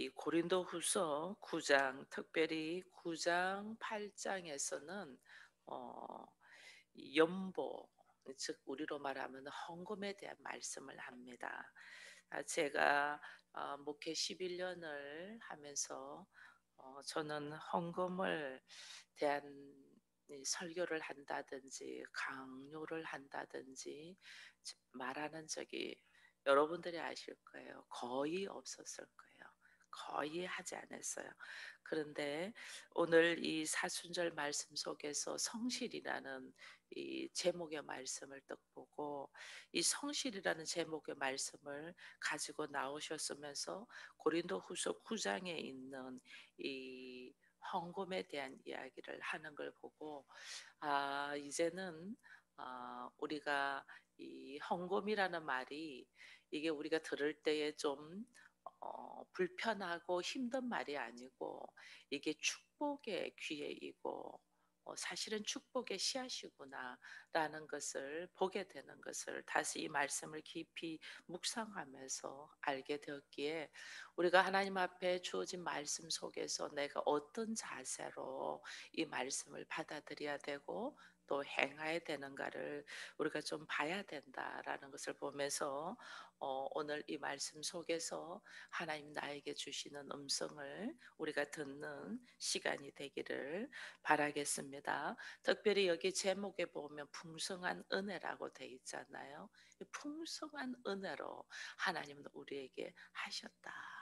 이 고린도후서 9장, 특별히 9장 8장에서는 어, 이 연보, 즉 우리로 말하면 헌금에 대한 말씀을 합니다. 제가 목회 11년을 하면서 저는 헌금을 대한 이 설교를 한다든지 강요를 한다든지 말하는 적이 여러분들이 아실 거예요. 거의 없었을 거예요. 거의 하지 않았어요. 그런데 오늘 이 사순절 말씀 속에서 성실이라는 이 제목의 말씀을 딱 보고 이 성실이라는 제목의 말씀을 가지고 나오셨으면서 고린도후서 9장에 있는 이 헌금에 대한 이야기를 하는 걸 보고 이제는 우리가 이 헌금이라는 말이 이게 우리가 들을 때에 좀 불편하고 힘든 말이 아니고 이게 축복의 기회이고 사실은 축복의 씨앗이구나라는 것을 보게 되는 것을 다시 이 말씀을 깊이 묵상하면서 알게 되었기에 우리가 하나님 앞에 주어진 말씀 속에서 내가 어떤 자세로 이 말씀을 받아들여야 되고 또 행해야 되는가를 우리가 좀 봐야 된다라는 것을 보면서 오늘 이 말씀 속에서 하나님 나에게 주시는 음성을 우리가 듣는 시간이 되기를 바라겠습니다. 특별히 여기 제목에 보면 풍성한 은혜라고 돼 있잖아요. 이 풍성한 은혜로 하나님은 우리에게 하셨다.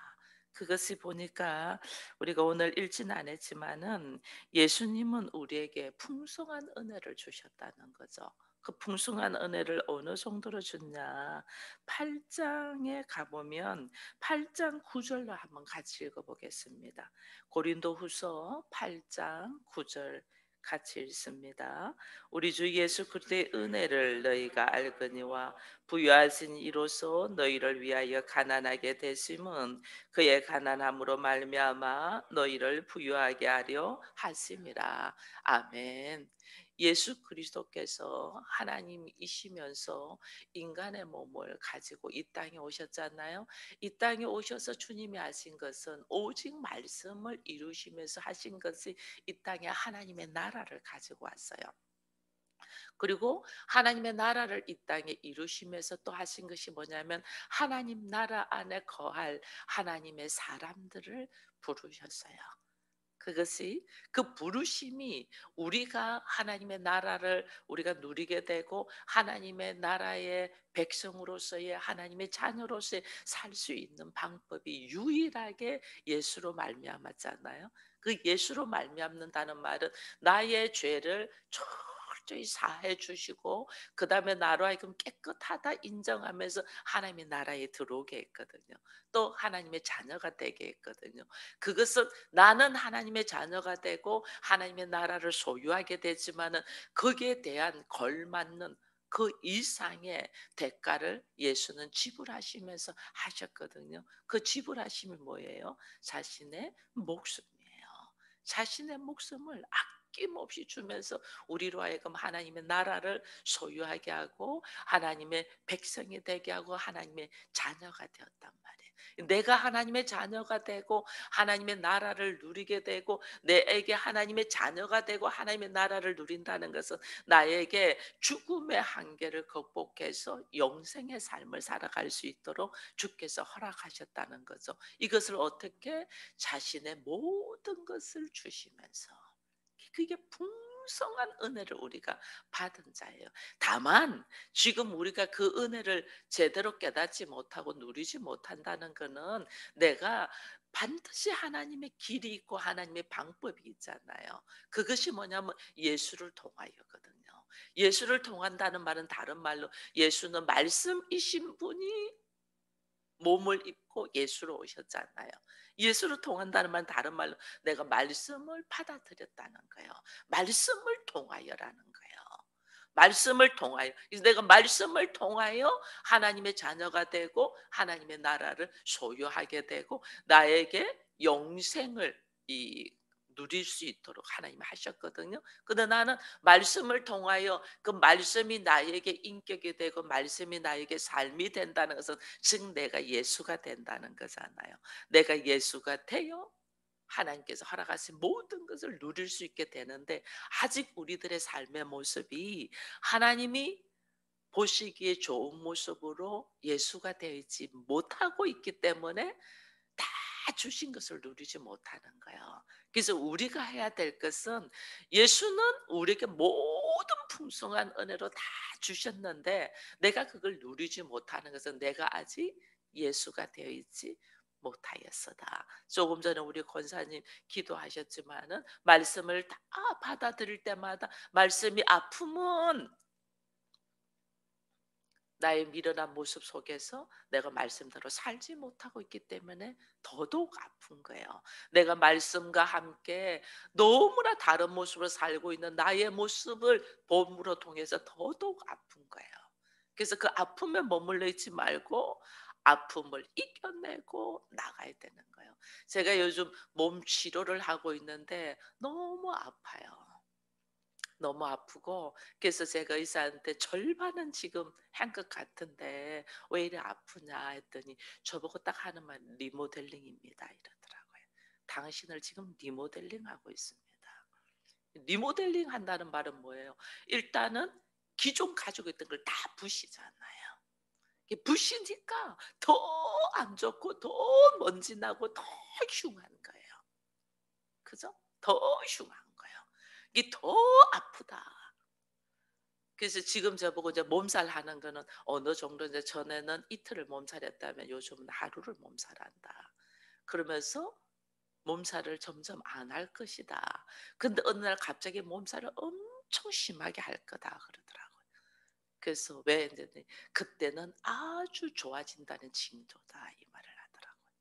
그것이 보니까 우리가 오늘 읽지는 않았지만은 예수님은 우리에게 풍성한 은혜를 주셨다는 거죠. 그 풍성한 은혜를 어느 정도로 줬냐? 8장에 가보면 8장 9절로 한번 같이 읽어보겠습니다. 고린도후서 8장 9절 같이 읽습니다. 우리 주 예수 그리스도의 은혜를 너희가 알거니와 부유하신 이로써 너희를 위하여 가난하게 되심은 그의 가난함으로 말미암아 너희를 부유하게 하려 하심이라. 아멘. 예수 그리스도께서 하나님이시면서 인간의 몸을 가지고 이 땅에 오셨잖아요. 이 땅에 오셔서 주님이 하신 것은 오직 말씀을 이루시면서 하신 것이 이 땅에 하나님의 나라를 가지고 왔어요. 그리고 하나님의 나라를 이 땅에 이루시면서 또 하신 것이 뭐냐면 하나님 나라 안에 거할 하나님의 사람들을 부르셨어요. 그것이 그 부르심이 우리가 하나님의 나라를 우리가 누리게 되고 하나님의 나라의 백성으로서의 하나님의 자녀로서의 살 수 있는 방법이 유일하게 예수로 말미암았잖아요. 그 예수로 말미암는다는 말은 나의 죄를 철저히 사해 주시고 그 다음에 나로 하여금 깨끗하다 인정하면서 하나님의 나라에 들어오게 했거든요. 또 하나님의 자녀가 되게 했거든요. 그것은 나는 하나님의 자녀가 되고 하나님의 나라를 소유하게 되지만은 거기에 대한 걸맞는 그 이상의 대가를 예수는 지불하시면서 하셨거든요. 그 지불하심이 뭐예요? 자신의 목숨이에요. 자신의 목숨을 아낌없이 주면서 우리로 하여금 하나님의 나라를 소유하게 하고 하나님의 백성이 되게 하고 하나님의 자녀가 되었단 말이에요. 내가 하나님의 자녀가 되고 하나님의 나라를 누리게 되고 내게 하나님의 자녀가 되고 하나님의 나라를 누린다는 것은 나에게 죽음의 한계를 극복해서 영생의 삶을 살아갈 수 있도록 주께서 허락하셨다는 거죠. 이것을 어떻게 자신의 모든 것을 주시면서 그게 풍성한 은혜를 우리가 받은 자예요. 다만 지금 우리가 그 은혜를 제대로 깨닫지 못하고 누리지 못한다는 것은 내가 반드시 하나님의 길이 있고 하나님의 방법이 있잖아요. 그것이 뭐냐면 예수를 통하여거든요. 예수를 통한다는 말은 다른 말로 예수는 말씀이신 분이 몸을 입고 예수로 오셨잖아요. 예수를 통한다는 말은 다른 말로 내가 말씀을 받아들였다는 거예요. 말씀을 통하여라는 거예요. 말씀을 통하여. 그래서 내가 말씀을 통하여 하나님의 자녀가 되고 하나님의 나라를 소유하게 되고 나에게 영생을 이 누릴 수 있도록 하나님이 하셨거든요. 근데 나는 말씀을 통하여 그 말씀이 나에게 인격이 되고 말씀이 나에게 삶이 된다는 것은 즉 내가 예수가 된다는 거잖아요. 내가 예수가 되어 하나님께서 허락하신 모든 것을 누릴 수 있게 되는데 아직 우리들의 삶의 모습이 하나님이 보시기에 좋은 모습으로 예수가 되어 있지 못하고 있기 때문에 다 주신 것을 누리지 못하는 거예요. 그래서 우리가 해야 될 것은 예수는 우리에게 모든 풍성한 은혜로 다 주셨는데 내가 그걸 누리지 못하는 것은 내가 아직 예수가 되어 있지 못하였어다. 조금 전에 우리 권사님 기도하셨지만은 말씀을 다 받아들일 때마다 말씀이 아픔은 나의 미련한 모습 속에서 내가 말씀대로 살지 못하고 있기 때문에 더더욱 아픈 거예요. 내가 말씀과 함께 너무나 다른 모습으로 살고 있는 나의 모습을 본으로 통해서 더더욱 아픈 거예요. 그래서 그 아픔에 머물러 있지 말고 아픔을 이겨내고 나가야 되는 거예요. 제가 요즘 몸 치료를 하고 있는데 너무 아파요. 너무 아프고 그래서 제가 의사한테 절반은 지금 한 것 같은데 왜 이래 아프냐 했더니 저보고 딱 하는 말 리모델링입니다 이러더라고요. 당신을 지금 리모델링하고 있습니다. 리모델링 한다는 말은 뭐예요? 일단은 기존 가지고 있던 걸 다 부시잖아요. 이게 부시니까 더 안 좋고 더 먼지 나고 더 흉한 거예요. 그죠? 더 흉한 거예요. 이게 더 아프다. 그래서 지금 저보고 이제 몸살 하는 거는 어느 정도 이제 전에는 이틀을 몸살했다면 요즘은 하루를 몸살한다. 그러면서 몸살을 점점 안 할 것이다. 근데 어느 날 갑자기 몸살을 엄청 심하게 할 거다 그러더라고요. 그래서 왜 했더니 그때는 아주 좋아진다는 징조다 이 말을 하더라고요.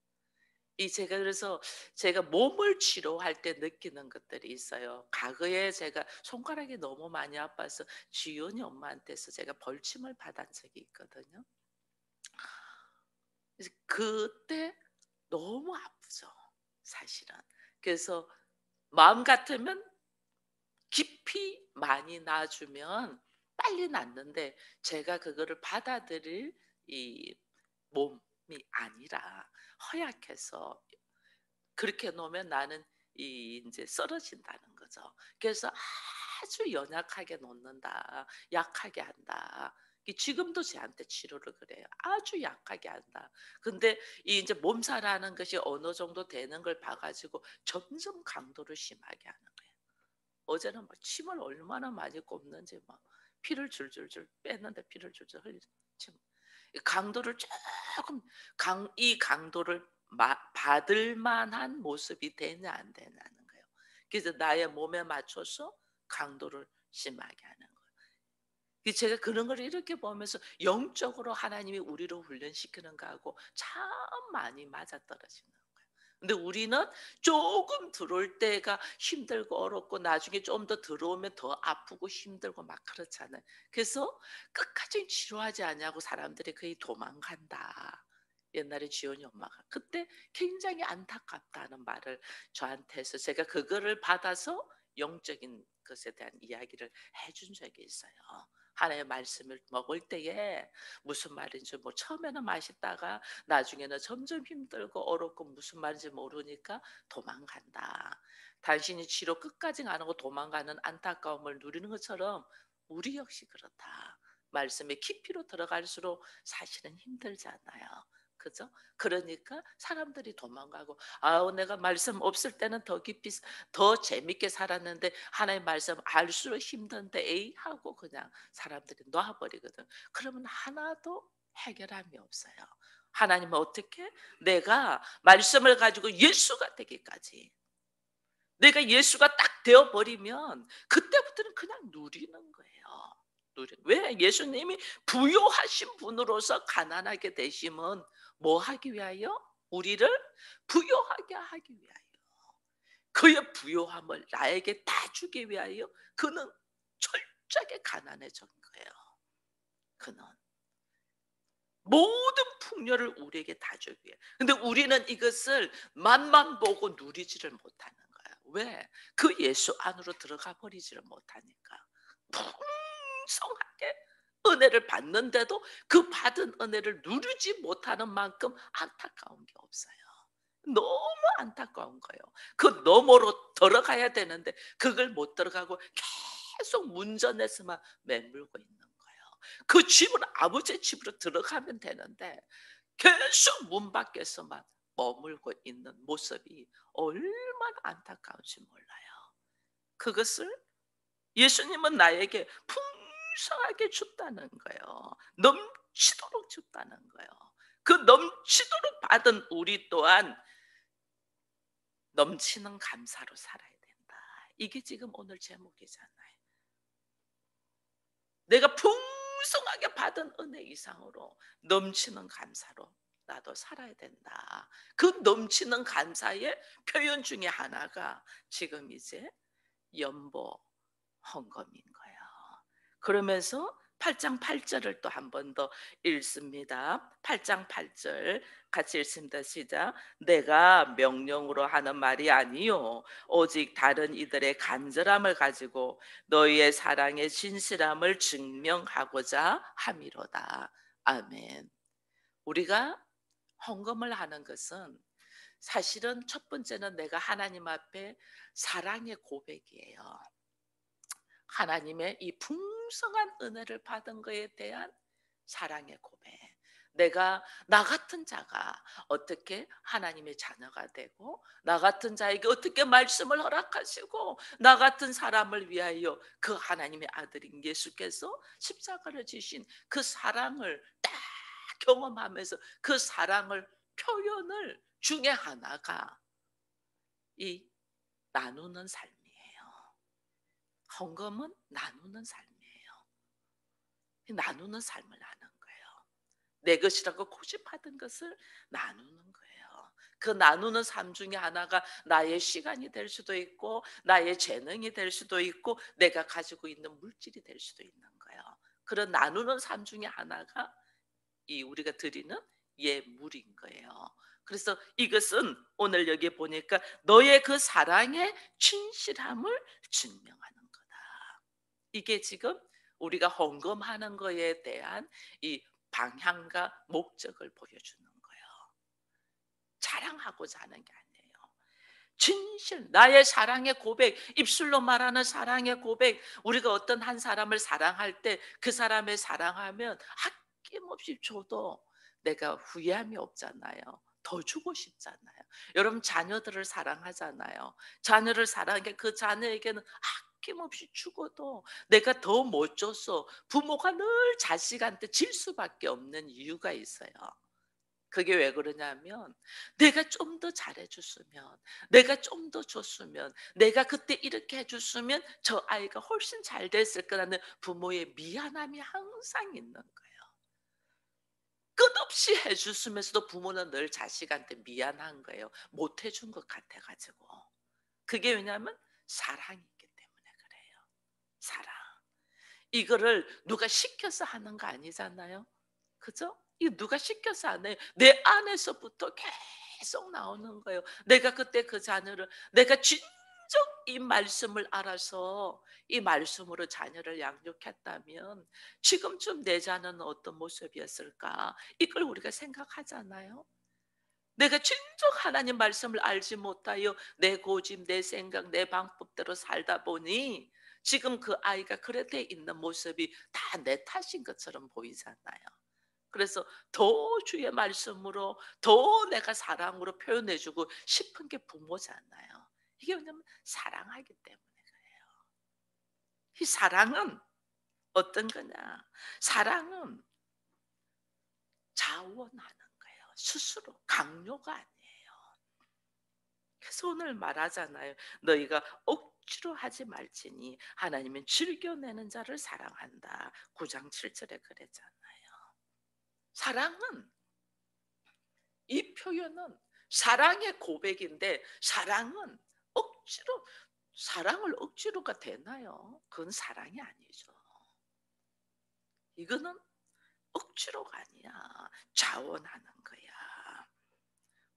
이 제가 그래서 제가 몸을 치료할 때 느끼는 것들이 있어요. 과거에 제가 손가락이 너무 많이 아파서 지연이 엄마한테서 제가 벌침을 받은 적이 있거든요. 그래서 그때 너무 아프죠, 사실은. 그래서 마음 같으면 깊이 많이 놔주면 빨리 낫는데 제가 그거를 받아들일 이 몸이 아니라 허약해서 그렇게 놓으면 나는 이 인제 쓰러진다는 거죠. 그래서 아주 연약하게 놓는다. 약하게 한다. 이 지금도 저한테 치료를 그래요. 아주 약하게 한다. 근데 이 인제 몸살하는 것이 어느 정도 되는 걸 봐 가지고 점점 강도를 심하게 하는 거예요. 어제는 막 침을 얼마나 많이 꼽는지 막 피를 줄줄줄 뺐는데 피를 줄줄 흘리죠. 침. 이 강도를 쪼끔 이 강도를 받을 만한 모습이 되냐 안 되냐는 거예요. 그래서 나의 몸에 맞춰서 강도를 심하게 하는 거예요. 제가 그런 걸 이렇게 보면서 영적으로 하나님이 우리를 훈련시키는 거하고 참 많이 맞아떨어지는 거예요. 근데 우리는 조금 들어올 때가 힘들고 어렵고 나중에 좀 더 들어오면 더 아프고 힘들고 막 그렇잖아요. 그래서 끝까지 치료하지 않냐고 사람들이 거의 도망간다. 옛날에 지원이 엄마가 그때 굉장히 안타깝다는 말을 저한테 해서 제가 그거를 받아서 영적인 것에 대한 이야기를 해준 적이 있어요. 하나님의 말씀을 먹을 때에 무슨 말인지 뭐 처음에는 맛있다가 나중에는 점점 힘들고 어렵고 무슨 말인지 모르니까 도망간다. 당신이 치료 끝까지 안 하고 도망가는 안타까움을 누리는 것처럼 우리 역시 그렇다. 말씀의 깊이로 들어갈수록 사실은 힘들잖아요. 그죠? 그러니까 사람들이 도망가고 아우 내가 말씀 없을 때는 더 깊이 더 재밌게 살았는데 하나님 말씀 알수록 힘든데 에이 하고 그냥 사람들이 놔버리거든. 그러면 하나도 해결함이 없어요. 하나님은 어떻게? 내가 말씀을 가지고 예수가 되기까지 내가 예수가 딱 되어버리면 그때부터는 그냥 누리는 거예요. 왜? 예수님이 부요하신 분으로서 가난하게 되심은 뭐 하기 위하여? 우리를 부요하게 하기 위하여. 그의 부요함을 나에게 다 주기 위하여 그는 철저하게 가난해진 거예요. 그는 모든 풍요를 우리에게 다 주기 위해. 근데 우리는 이것을 맛만 보고 누리지를 못하는 거예요. 왜? 그 예수 안으로 들어가 버리지를 못하니까. 풍성하게 은혜를 받는데도 그 받은 은혜를 누리지 못하는 만큼 안타까운 게 없어요. 너무 안타까운 거예요. 그 너머로 들어가야 되는데 그걸 못 들어가고 계속 문전에서만 매물고 있는 거예요. 그 집으로, 아버지의 집으로 들어가면 되는데 계속 문 밖에서만 머물고 있는 모습이 얼마나 안타까운지 몰라요. 그것을 예수님은 나에게 풍성하게 줬다는 거예요. 넘치도록 줬다는 거예요. 그 넘치도록 받은 우리 또한 넘치는 감사로 살아야 된다. 이게 지금 오늘 제목이잖아요. 내가 풍성하게 받은 은혜 이상으로 넘치는 감사로 나도 살아야 된다. 그 넘치는 감사의 표현 중에 하나가 지금 이제 연보 헌금인 거예요. 그러면서 8장 8절을 또 한 번 더 읽습니다. 8장 8절 같이 읽습니다. 시작. 내가 명령으로 하는 말이 아니요 오직 다른 이들의 간절함을 가지고 너희의 사랑의 진실함을 증명하고자 함이로다. 아멘. 우리가 헌금을 하는 것은 사실은 첫 번째는 내가 하나님 앞에 사랑의 고백이에요. 하나님의 이 풍성한 은혜를 받은 것에 대한 사랑의 고백. 내가 나 같은 자가 어떻게 하나님의 자녀가 되고 나 같은 자에게 어떻게 말씀을 허락하시고 나 같은 사람을 위하여 그 하나님의 아들인 예수께서 십자가를 지신 그 사랑을 딱 경험하면서 그 사랑을 표현을 중에 하나가 이 나누는 삶이에요. 헌금은 나누는 삶이에요. 나누는 삶을 하는 거예요. 내 것이라고 고집하던 것을 나누는 거예요. 그 나누는 삶 중에 하나가 나의 시간이 될 수도 있고 나의 재능이 될 수도 있고 내가 가지고 있는 물질이 될 수도 있는 거예요. 그런 나누는 삶 중에 하나가 이 우리가 드리는 예물인 거예요. 그래서 이것은 오늘 여기 보니까 너의 그 사랑의 진실함을 증명하는 거다. 이게 지금 우리가 헌금하는 거에 대한 이 방향과 목적을 보여주는 거예요. 자랑하고자 하는 게 아니에요. 진실, 나의 사랑의 고백, 입술로 말하는 사랑의 고백. 우리가 어떤 한 사람을 사랑할 때 그 사람을 사랑하면 아낌없이 줘도 내가 후회함이 없잖아요. 더 주고 싶잖아요. 여러분 자녀들을 사랑하잖아요. 자녀를 사랑해 그 자녀에게는 아낌없이 주고도 내가 더 못 줬어. 부모가 늘 자식한테 질 수밖에 없는 이유가 있어요. 그게 왜 그러냐면 내가 좀 더 잘해줬으면 내가 좀 더 줬으면 내가 그때 이렇게 해줬으면 저 아이가 훨씬 잘 됐을 거라는 부모의 미안함이 항상 있는 거예요. 끝없이 해줬으면서도 부모는 늘 자식한테 미안한 거예요. 못 해준 것 같아가지고. 그게 왜냐하면 사랑이 있기 때문에 그래요. 사랑. 이거를 누가 시켜서 하는 거 아니잖아요. 그죠? 이 누가 시켜서 안 해요. 내 안에서부터 계속 나오는 거예요. 내가 그때 그 자녀를 내가 진정 이 말씀을 알아서 이 말씀으로 자녀를 양육했다면 지금쯤 내 자녀는 어떤 모습이었을까? 이걸 우리가 생각하잖아요. 내가 진정 하나님 말씀을 알지 못하여 내 고집, 내 생각, 내 방법대로 살다 보니 지금 그 아이가 그렇게 있는 모습이 다 내 탓인 것처럼 보이잖아요. 그래서 더 주의 말씀으로 더 내가 사랑으로 표현해주고 싶은 게 부모잖아요. 이게 왜냐면 사랑하기 때문에 그래요. 이 사랑은 어떤 거냐? 사랑은 자원하는 거예요. 스스로 강요가 아니에요. 그래서 오늘 말하잖아요. 너희가 억지로 하지 말지니 하나님은 즐겨내는 자를 사랑한다. 9장 7절에 그랬잖아요. 사랑은 이 표현은 사랑의 고백인데 사랑은 억지로 사랑을 억지로가 되나요? 그건 사랑이 아니죠. 이거는 억지로가 아니야. 자원하는 거야.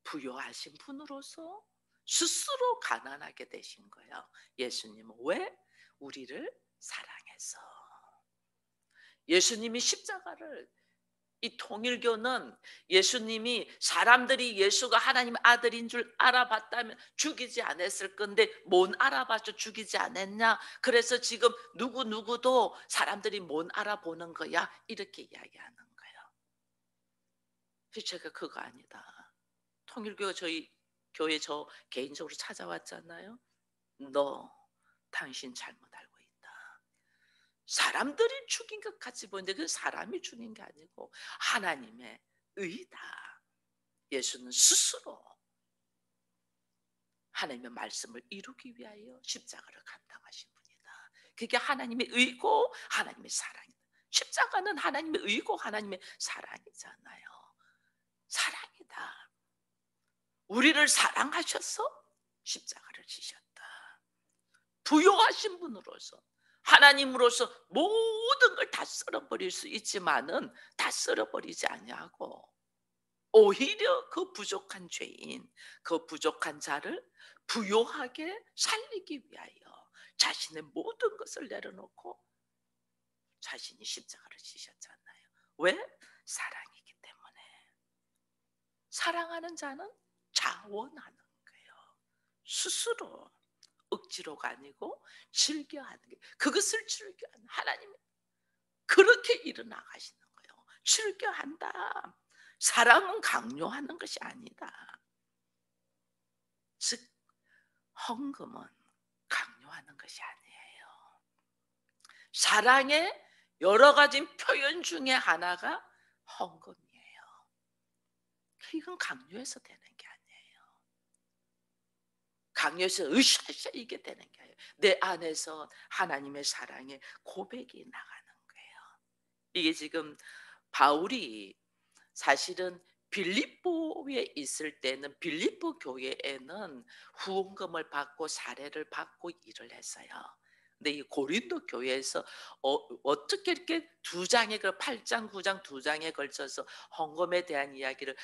부여하신 분으로서 스스로 가난하게 되신 거예요. 예수님은 왜? 우리를 사랑해서. 예수님이 십자가를, 이 통일교는 예수님이, 사람들이 예수가 하나님 아들인 줄 알아봤다면 죽이지 않았을 건데 못 알아봐서 죽이지 않았냐? 그래서 지금 누구누구도 사람들이 못 알아보는 거야, 이렇게 이야기하는 거예요. 그래서 제가 그거 아니다. 통일교 저희 교회 저 개인적으로 찾아왔잖아요. 너 당신 잘못 알고 있다. 사람들이 죽인 것 같이 보이는데 그 사람이 죽인 게 아니고 하나님의 의다. 예수는 스스로 하나님의 말씀을 이루기 위하여 십자가를 감당하신 분이다. 그게 하나님의 의고 하나님의 사랑이다. 십자가는 하나님의 의고 하나님의 사랑이잖아요. 사랑이다. 우리를 사랑하셔서 십자가를 지셨다. 부요하신 분으로서, 하나님으로서 모든 걸 다 쓸어버릴 수 있지만은 다 쓸어버리지 아니하고 오히려 그 부족한 죄인, 그 부족한 자를 부요하게 살리기 위하여 자신의 모든 것을 내려놓고 자신이 십자가를 지셨잖아요. 왜? 사랑이기 때문에. 사랑하는 자는 자원하는 거예요. 스스로, 억지로가 아니고 즐겨하는 게, 그것을 즐겨하는 하나님이 그렇게 일어나가시는 거예요. 즐겨한다. 사랑은 강요하는 것이 아니다. 즉 헌금은 강요하는 것이 아니에요. 사랑의 여러 가지 표현 중에 하나가 헌금이에요. 이건 강요해서 되는 게 아니에요. 강요해서 으쌰으쌰 이게 되는 게 아니에요. 내 안에서 하나님의 사랑의 고백이 나가는 거예요. 이게 지금 바울이 사실은 빌립보에 있을 때는 빌립보 교회에는 후원금을 받고 사례를 받고 일을 했어요. 근데 이 고린도 교회에서 어떻게 이렇게 두 장의 그 8장 9장 두 장에 걸쳐서 헌금에 대한 이야기를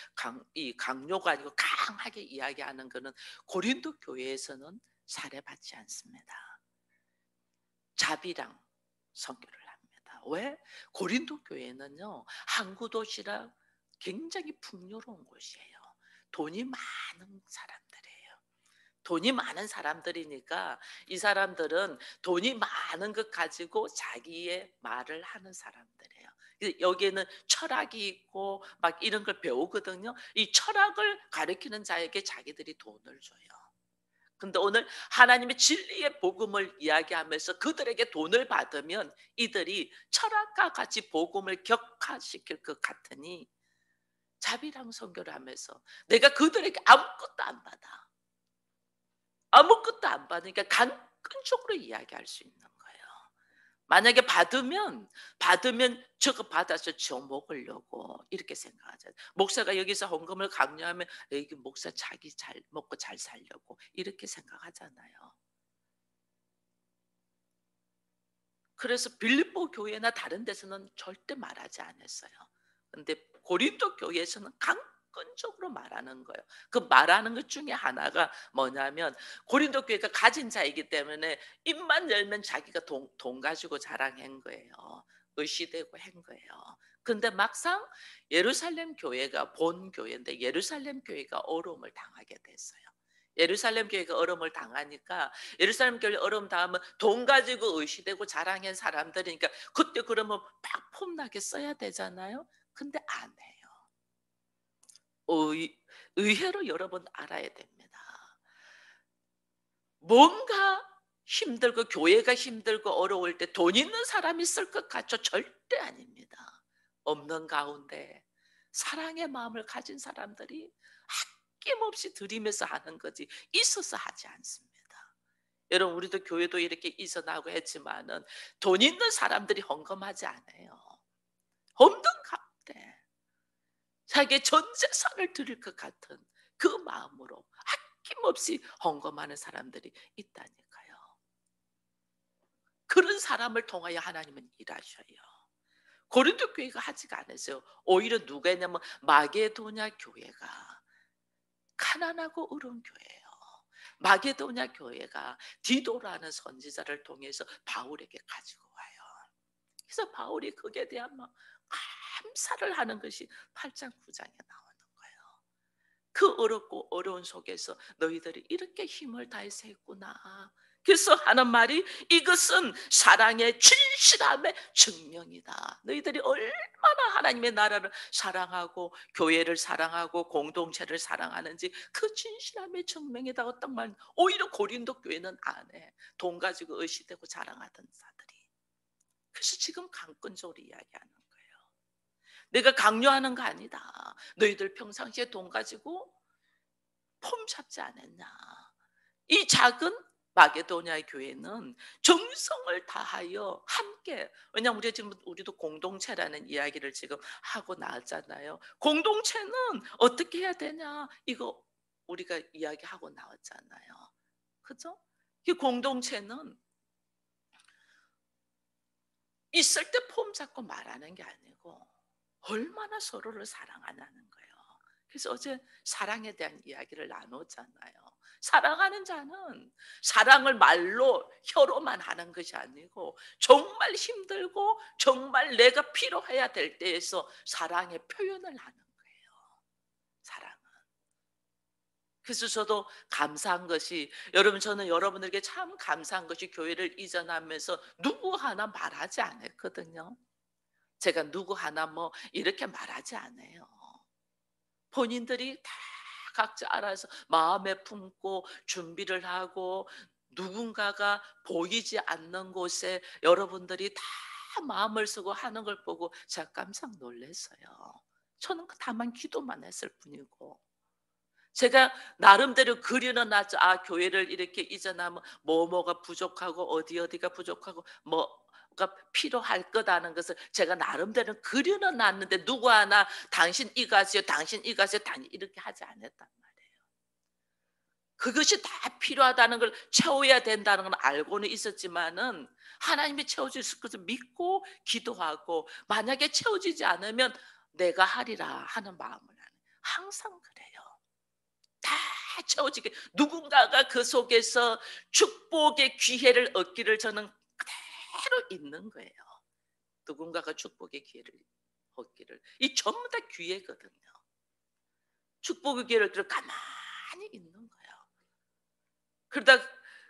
강요가 아니고 강하게 이야기하는 것은 고린도 교회에서는 사례받지 않습니다. 자비랑 선교를 합니다. 왜? 고린도 교회는요, 항구 도시라 굉장히 풍요로운 곳이에요. 돈이 많은 사람들이에요. 돈이 많은 사람들이니까 이 사람들은 돈이 많은 것 가지고 자기의 말을 하는 사람들이에요. 여기에는 철학이 있고 막 이런 걸 배우거든요. 이 철학을 가르치는 자에게 자기들이 돈을 줘요. 근데 오늘 하나님의 진리의 복음을 이야기하면서 그들에게 돈을 받으면 이들이 철학과 같이 복음을 격화시킬 것 같으니 자비랑 선교를 하면서 내가 그들에게 아무것도 안 받아. 아무것도 안 받으니까 강권적으로 이야기할 수 있는 거예요. 만약에 받으면 저거 받아서 저 먹으려고 이렇게 생각하잖아요. 목사가 여기서 헌금을 강요하면 이게 목사 자기 잘 먹고 잘 살려고 이렇게 생각하잖아요. 그래서 빌립보 교회나 다른 데서는 절대 말하지 않았어요. 근데 고린도 교회에서는 강권적으로 말하는 거예요. 그 말하는 것 중에 하나가 뭐냐면 고린도 교회가 가진 자이기 때문에 입만 열면 자기가 돈 가지고 자랑한 거예요. 의시되고 한 거예요. 근데 막상 예루살렘 교회가 본 교회인데 예루살렘 교회가 어려움을 당하게 됐어요. 예루살렘 교회가 어려움을 당하니까 예루살렘 교회 어려움 당하면 돈 가지고 의시되고 자랑한 사람들이니까 그때 그러면 막 폼나게 써야 되잖아요. 근데 안 해요. 의외로 여러분 알아야 됩니다. 뭔가 힘들고 교회가 힘들고 어려울 때 돈 있는 사람이 쓸 것 같죠? 절대 아닙니다. 없는 가운데 사랑의 마음을 가진 사람들이 아낌없이 드리면서 하는 거지 있어서 하지 않습니다. 여러분 우리도 교회도 이렇게 있어나고 했지만은 돈 있는 사람들이 헌금하지 않아요. 없는 가운데 자기의 전 재산을 드릴 것 같은 그 마음으로 아낌없이 헌금하는 사람들이 있다니까요. 그런 사람을 통하여 하나님은 일하셔요. 고린도 교회가 하지가 않았어요. 오히려 누가 했냐면 마게도냐 교회가 가난하고 어려운 교회예요. 마게도냐 교회가 디도라는 선지자를 통해서 바울에게 가지고 와요. 그래서 바울이 거기에 대한 막 감사를 하는 것이 8장 9장에 나오는 거예요. 그 어렵고 어려운 속에서 너희들이 이렇게 힘을 다해서 했구나. 그래서 하는 말이 이것은 사랑의 진실함의 증명이다. 너희들이 얼마나 하나님의 나라를 사랑하고 교회를 사랑하고 공동체를 사랑하는지 그 진실함의 증명이다. 어떤 말 오히려 고린도 교회는 안 해. 돈 가지고 의시되고 자랑하던 자들이. 그래서 지금 강권적으로 이야기하는 거예요. 내가 강요하는 거 아니다. 너희들 평상시에 돈 가지고 폼 잡지 않았냐. 이 작은 마게도냐 교회는 정성을 다하여 함께, 왜냐하면 우리도 공동체라는 이야기를 지금 하고 나왔잖아요. 공동체는 어떻게 해야 되냐 이거 우리가 이야기하고 나왔잖아요. 그죠? 이 공동체는 있을 때 폼 잡고 말하는 게 아니고 얼마나 서로를 사랑하냐는 거예요. 그래서 어제 사랑에 대한 이야기를 나눴잖아요. 사랑하는 자는 사랑을 말로 혀로만 하는 것이 아니고 정말 힘들고 정말 내가 필요해야 될 때에서 사랑의 표현을 하는 거예요. 사랑은. 그래서 저도 감사한 것이, 여러분 저는 여러분들에게 참 감사한 것이 교회를 이전하면서 누구 하나 말하지 않았거든요. 제가 누구 하나 뭐 이렇게 말하지 않아요. 본인들이 다 각자 알아서 마음에 품고 준비를 하고 누군가가 보이지 않는 곳에 여러분들이 다 마음을 쓰고 하는 걸 보고 제가 깜짝 놀랐어요. 저는 다만 기도만 했을 뿐이고 제가 나름대로 그리는 놨죠. 아, 교회를 이렇게 이전하면 뭐가 부족하고 어디가 부족하고 뭐가 필요할 거다는 것을 제가 나름대로 그리는 놨는데 누구 하나 당신 이가세요, 당신 이가세요, 당신 이렇게 하지 않았단 말이에요. 그것이 다 필요하다는 걸, 채워야 된다는 건 알고는 있었지만은 하나님이 채워주실 것을 믿고 기도하고 만약에 채워지지 않으면 내가 하리라 하는 마음을 항상 그래요. 다 채워지게 누군가가 그 속에서 축복의 기회를 얻기를 저는 그대로 있는 거예요. 누군가가 축복의 기회를 얻기를, 이 전부 다 기회거든요. 축복의 기회를 얻기를 가만히 있는 거예요. 그러다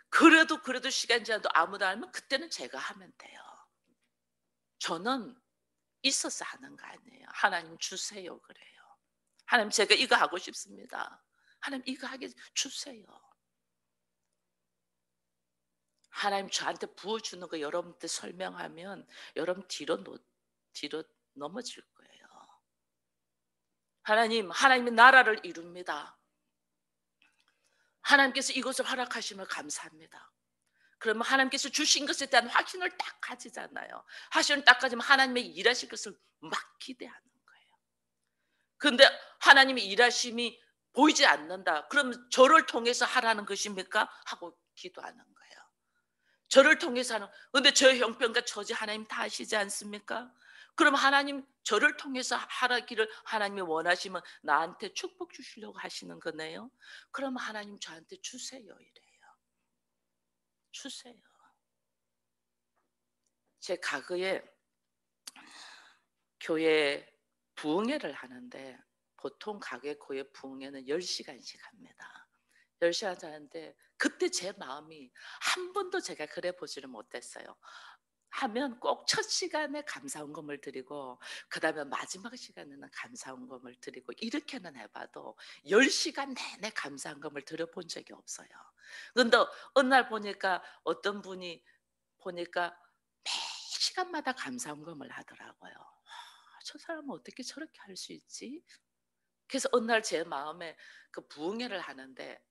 그래도 시간 지나도 아무도 안 하면 그때는 제가 하면 돼요. 저는 있어서 하는 거 아니에요. 하나님 주세요 그래요. 하나님 제가 이거 하고 싶습니다. 하나님 이거 하게 주세요. 하나님 저한테 부어주는 거 여러분한테 설명하면 여러분 뒤로 넘어질 거예요. 하나님의 나라를 이룹니다. 하나님께서 이것을 허락하시면 감사합니다. 그러면 하나님께서 주신 것에 대한 확신을 딱 가지잖아요. 확신을 딱 가지면 하나님의 일하실 것을 막 기대하는 거예요. 그런데 하나님의 일하심이 보이지 않는다. 그러면 저를 통해서 하라는 것입니까? 하고 기도하는 거예요. 저를 통해서 하는, 근데 저 형편과 처지 하나님 다 아시지 않습니까? 그럼 하나님 저를 통해서 하라기를 하나님이 원하시면 나한테 축복 주시려고 하시는 거네요. 그럼 하나님 저한테 주세요 이래요. 주세요. 제 과거에 교회 부흥회를 하는데 보통 교회 부흥회는 10시간씩 합니다. 10시간 하는데 그때 제 마음이 한 번도 제가 그래 보지를 못했어요. 하면 꼭 첫 시간에 감사헌금을 드리고 그다음에 마지막 시간에는 감사헌금을 드리고 이렇게는 해봐도 10시간 내내 감사헌금을 드려본 적이 없어요. 그런데 어느 날 보니까 어떤 분이 보니까 매 시간마다 감사헌금을 하더라고요. 저 사람은 어떻게 저렇게 할 수 있지? 그래서 어느 날 제 마음에 그 부흥회를 하는데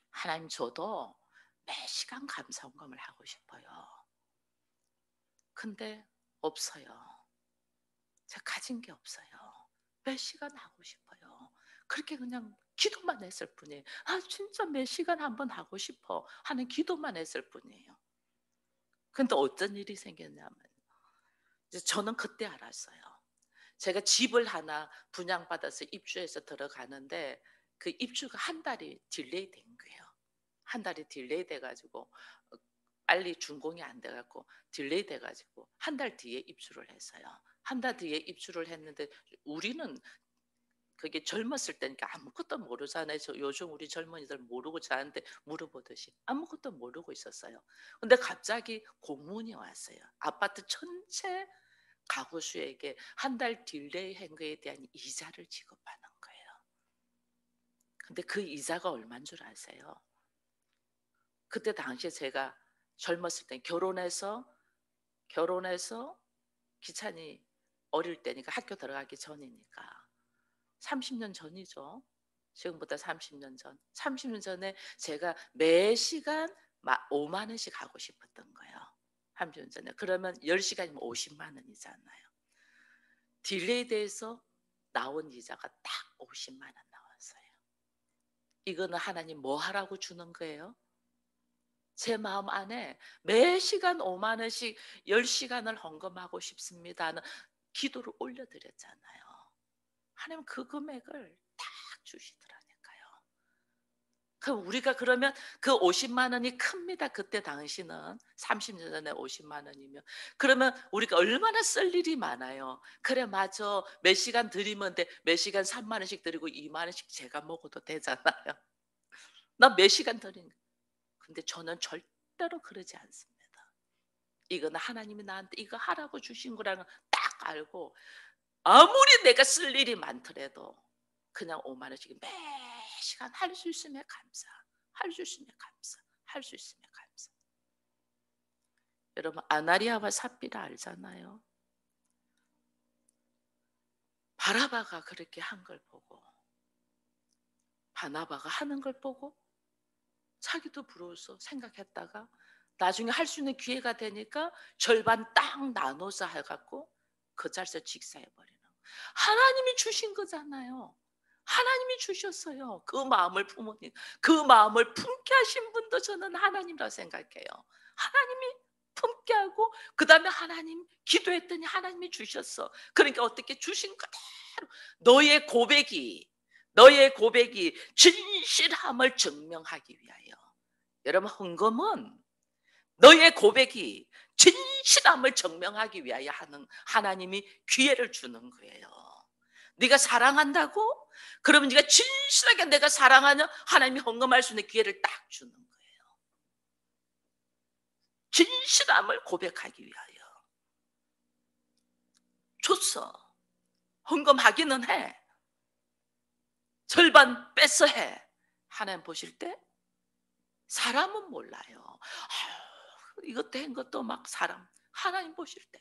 하나님 저도 매 시간 감사헌금을 하고 싶어요. 근데 없어요. 제가 가진 게 없어요. 몇 시간 하고 싶어요. 그렇게 그냥 기도만 했을 뿐이에요. 아, 진짜 몇 시간 한번 하고 싶어 하는 기도만 했을 뿐이에요. 근데 어떤 일이 생겼냐면 이제 저는 그때 알았어요. 제가 집을 하나 분양받아서 입주해서 들어가는데 그 입주가 한 달이 딜레이 된 거예요. 한 달이 딜레이 돼 가지고 빨리 준공이 안 돼 갖고 딜레이 돼 가지고 한 달 뒤에 입주를 했어요. 한 달 뒤에 입주를 했는데 우리는 그게 젊었을 때니까 아무것도 모르잖아요. 요즘 우리 젊은이들 모르고 자는데 물어보듯이 아무것도 모르고 있었어요. 근데 갑자기 공문이 왔어요. 아파트 전체 가구수에게 한 달 딜레이 한 거에 대한 이자를 지급하는 거예요. 근데 그 이자가 얼마인 줄 아세요? 그때 당시에 제가 젊었을 때 결혼해서 기찬이 어릴 때니까 학교 들어가기 전이니까 30년 전이죠. 지금보다 30년 전. 30년 전에 제가 매 시간 5만 원씩 하고 싶었던 거예요. 30년 전에. 그러면 10시간이면 50만 원이잖아요. 딜레이 돼서 나온 이자가 딱 50만 원 나왔어요. 이거는 하나님 뭐 하라고 주는 거예요? 제 마음 안에 매 시간 5만 원씩 10시간을 헌금하고 싶습니다는 기도를 올려드렸잖아요. 하나님 그 금액을 딱 주시더라니까요. 그럼 우리가 그러면 그 50만 원이 큽니다. 그때 당시는 30년 전에 50만 원이면 그러면 우리가 얼마나 쓸 일이 많아요. 그래 맞아 몇 시간 드리면 돼. 몇 시간 3만 원씩 드리고 2만 원씩 제가 먹어도 되잖아요. 나 몇 시간 드리는 근데 저는 절대로 그러지 않습니다. 이거는 하나님이 나한테 이거 하라고 주신 거라는 걸 딱 알고 아무리 내가 쓸 일이 많더라도 그냥 5만 원씩 매 시간 할 수 있으면 감사. 할 수 있으면 감사. 할 수 있으면 감사. 여러분 아나리아와 삽비라 알잖아요. 바라바가 그렇게 한 걸 보고 바나바가 하는 걸 보고 자기도 부러워서 생각했다가 나중에 할 수 있는 기회가 되니까 절반 딱 나눠서 해갖고 그 자리에서 직사해버리는 하나님이 주신 거잖아요. 하나님이 주셨어요. 그 마음을 부모님 그 마음을 품게 하신 분도 저는 하나님이라고 생각해요. 하나님이 품게 하고 그 다음에 하나님 기도했더니 하나님이 주셨어. 그러니까 어떻게 주신 그대로 너의 고백이 진실함을 증명하기 위하여 여러분 헌금은 너의 고백이 진실함을 증명하기 위하여 하는 하나님이 기회를 주는 거예요. 네가 사랑한다고? 그러면 네가 진실하게 내가 사랑하냐? 하나님이 헌금할 수 있는 기회를 딱 주는 거예요. 진실함을 고백하기 위하여 줬어. 헌금하기는 해. 절반 뺏어 해. 하나님 보실 때 사람은 몰라요. 이것도 한 것도 막 사람 하나님 보실 때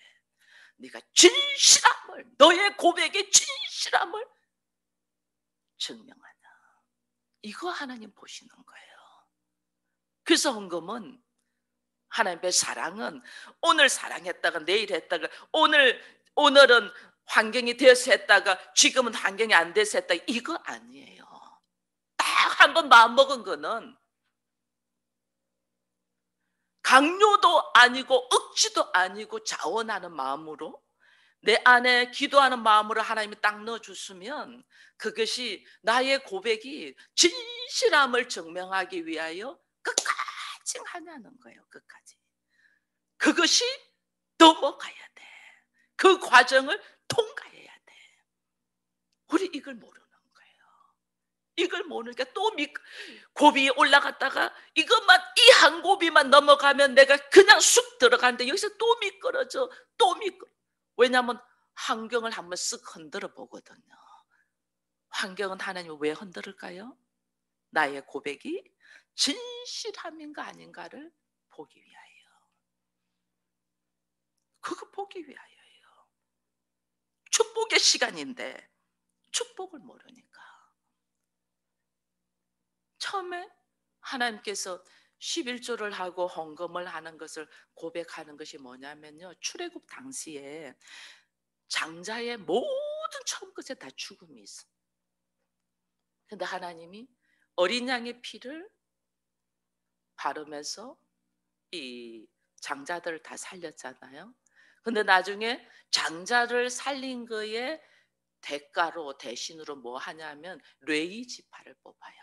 네가 진실함을 너의 고백의 진실함을 증명하냐 이거 하나님 보시는 거예요. 그래서 헌금은 하나님의 사랑은 오늘 사랑했다가 내일 했다가 오늘은 환경이 되어서 했다가 지금은 환경이 안 돼서 했다가 이거 아니에요. 딱 한 번 마음먹은 거는 강요도 아니고 억지도 아니고 자원하는 마음으로 내 안에 기도하는 마음으로 하나님이 딱 넣어줬으면 그것이 나의 고백이 진실함을 증명하기 위하여 끝까지 하냐는 거예요. 끝까지. 그것이 넘어가야 돼. 그 과정을 통과해야 돼. 우리 이걸 모르는 거예요. 이걸 모르니까 또 고비에 올라갔다가 이것만 이 한 고비만 넘어가면 내가 그냥 쑥 들어가는데 여기서 또 미끄러져. 또 미끄러. 왜냐하면 환경을 한번 쓱 흔들어 보거든요. 환경은 하나님이 왜 흔들을까요? 나의 고백이 진실함인가 아닌가를 보기 위하여. 그거 보기 위하여예요. 축복의 시간인데 축복을 모르니까. 처음에 하나님께서 11조를 하고 헌금을 하는 것을 고백하는 것이 뭐냐면요. 출애굽 당시에 장자의 모든 처음 것에 다 죽음이 있어. 근데 하나님이 어린 양의 피를 바르면서 이 장자들을 다 살렸잖아요. 근데 나중에 장자를 살린 거에 대가로 대신으로 뭐 하냐면 레위 지파를 뽑아요.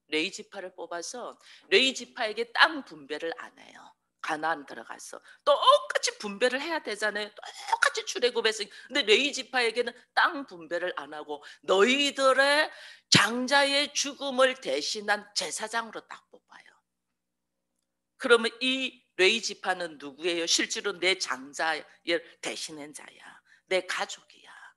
레위 지파를 뽑아서 레위 지파에게 땅 분배를 안 해요. 가나안 들어가서 똑같이 분배를 해야 되잖아요. 똑같이 출애굽해서. 근데 레위 지파에게는 땅 분배를 안 하고 너희들의 장자의 죽음을 대신한 제사장으로 딱 뽑아요. 그러면 이 레위 지파는 누구예요? 실제로 내 장자를 대신한 자야. 내 가족이야.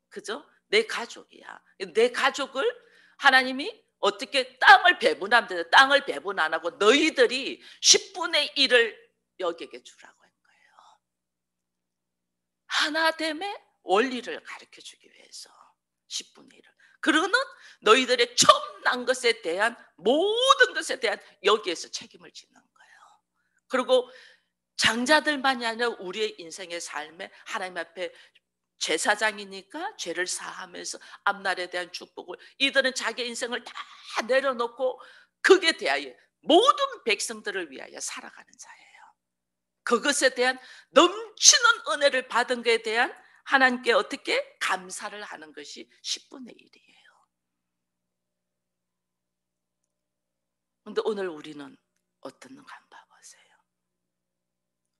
그죠? 내 가족이야. 내 가족을 하나님이 어떻게 땅을 배분하면 되나? 땅을 배분 안 하고 너희들이 10분의 1을 여기에게 주라고 한 거예요. 하나됨의 원리를 가르쳐 주기 위해서 10분의 1을. 그러는 너희들의 처음 난 것에 대한 모든 것에 대한 여기에서 책임을 지는 거예요. 그리고 장자들만이 아니라 우리의 인생의 삶에 하나님 앞에 제사장이니까 죄를 사하면서 앞날에 대한 축복을, 이들은 자기 인생을 다 내려놓고 그에 대하여 모든 백성들을 위하여 살아가는 자예요. 그것에 대한 넘치는 은혜를 받은 것에 대한 하나님께 어떻게 감사를 하는 것이 10분의 1이에요. 그런데 오늘 우리는 어떻는가 한번 봐보세요.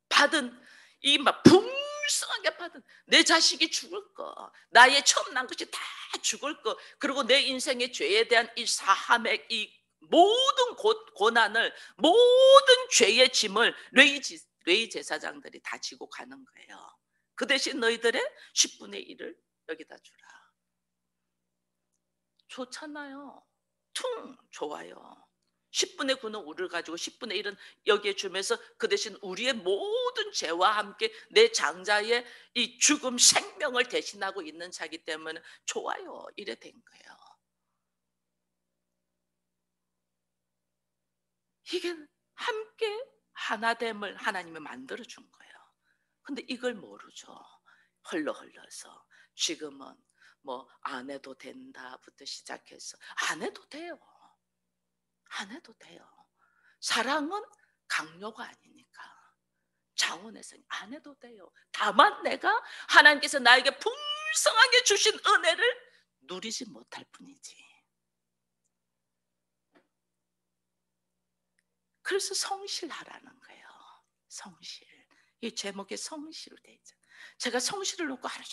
받은 이 막 풍성하게 받은 내 자식이 죽을 거, 나의 처음 난 것이 다 죽을 거, 그리고 내 인생의 죄에 대한 이 사함의 이 모든 고난을, 모든 죄의 짐을 레위 제사장들이 다 지고 가는 거예요. 그 대신 너희들의 10분의 1을 여기다 주라. 좋잖아요. 좋아요. 10분의 9는 우리를 가지고 10분의 1은 여기에 주면서 그 대신 우리의 모든 죄와 함께 내 장자의 이 죽음 생명을 대신하고 있는 자기 때문에 좋아요. 이래 된 거예요. 이게 함께 하나됨을 하나님이 만들어 준 거예요. 근데 이걸 모르죠. 흘러서 지금은 뭐 안 해도 된다부터 시작해서 안 해도 돼요. 안 해도 돼요. 사랑은 강요가 아니니까. 자원에서 안 해도 돼요. 다만 내가 하나님께서 나에게 풍성하게 주신 은혜를 누리지 못할 뿐이지. 그래서 성실하라는 거예요. 성실. 이 제목에 성실로 돼 있죠. 제가 성실을 놓고 하루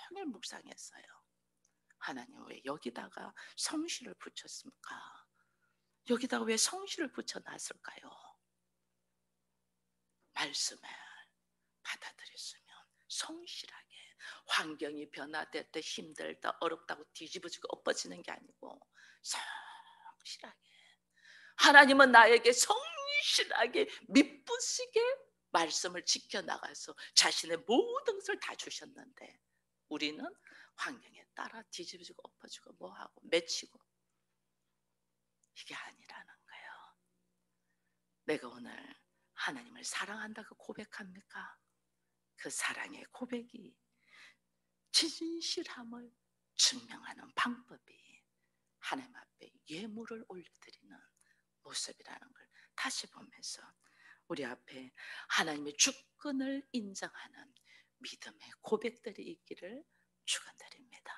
종일 묵상했어요. 하나님 왜 여기다가 성실을 붙였습니까? 여기다가 왜 성실을 붙여놨을까요? 말씀을 받아들였으면 성실하게, 환경이 변화될 때 힘들다 어렵다고 뒤집어지고 엎어지는 게 아니고 성실하게, 하나님은 나에게 성실하게 믿부시게 말씀을 지켜나가서 자신의 모든 것을 다 주셨는데 우리는 환경에 따라 뒤집어지고 엎어지고 뭐하고 맺히고, 이게 아니라는 거예요. 내가 오늘 하나님을 사랑한다고 고백합니까? 그 사랑의 고백이 진실함을 증명하는 방법이 하나님 앞에 예물을 올려드리는 모습이라는 걸 다시 보면서 우리 앞에 하나님의 주권을 인정하는 믿음의 고백들이 있기를 축원드립니다.